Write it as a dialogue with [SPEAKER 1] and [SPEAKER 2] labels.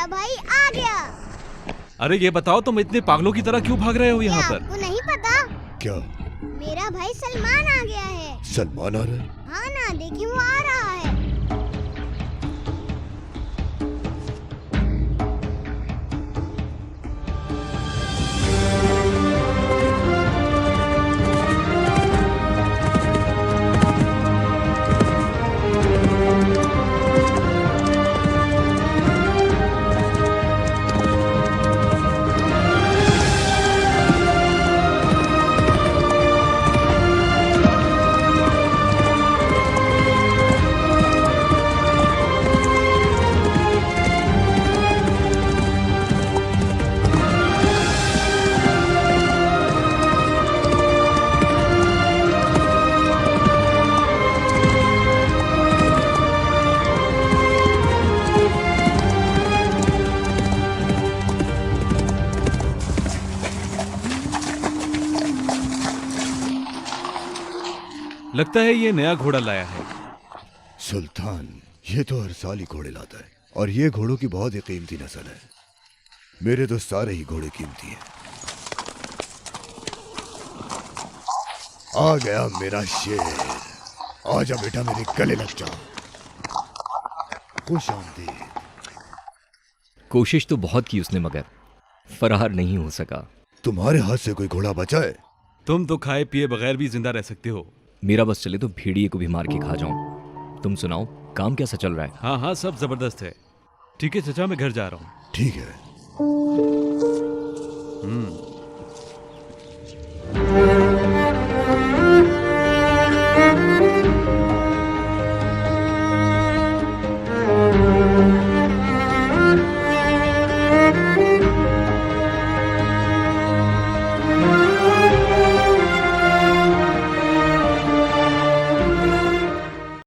[SPEAKER 1] मेरा भाई आ गया।
[SPEAKER 2] अरे ये बताओ तुम इतने पागलों की तरह क्यों भाग रहे हो यहाँ पर?
[SPEAKER 1] आपको नहीं पता?
[SPEAKER 3] क्या?
[SPEAKER 1] मेरा भाई सलमान आ गया है।
[SPEAKER 3] सलमान आ रहा है?
[SPEAKER 1] हाँ ना, देखिए वो आ रहा है।
[SPEAKER 2] लगता है ये नया घोड़ा लाया है।
[SPEAKER 3] सुल्तान, ये तो हर साल ही घोड़े लाता है और ये घोड़ों की बहुत ही कीमती नस्ल है। मेरे तो सारे ही घोड़े कीमती हैं। आ गया मेरा शेर। आजा बेटा, मेरे गले लग जा। खुश आमदीद।
[SPEAKER 4] कोशिश तो बहुत की उसने मगर फरार नहीं हो सका।
[SPEAKER 3] तुम्हारे हाथ से कोई घोड़ा बचा है?
[SPEAKER 2] तुम तो खाए पिए बगैर भी जिंदा रह सकते हो।
[SPEAKER 4] मेरा बस चले तो भेड़िए को भी मार के खा जाऊं। तुम सुनाओ, काम कैसा चल रहा है?
[SPEAKER 2] हाँ हाँ, सब जबरदस्त है। ठीक है चचा, मैं घर जा रहा हूँ।
[SPEAKER 3] ठीक है।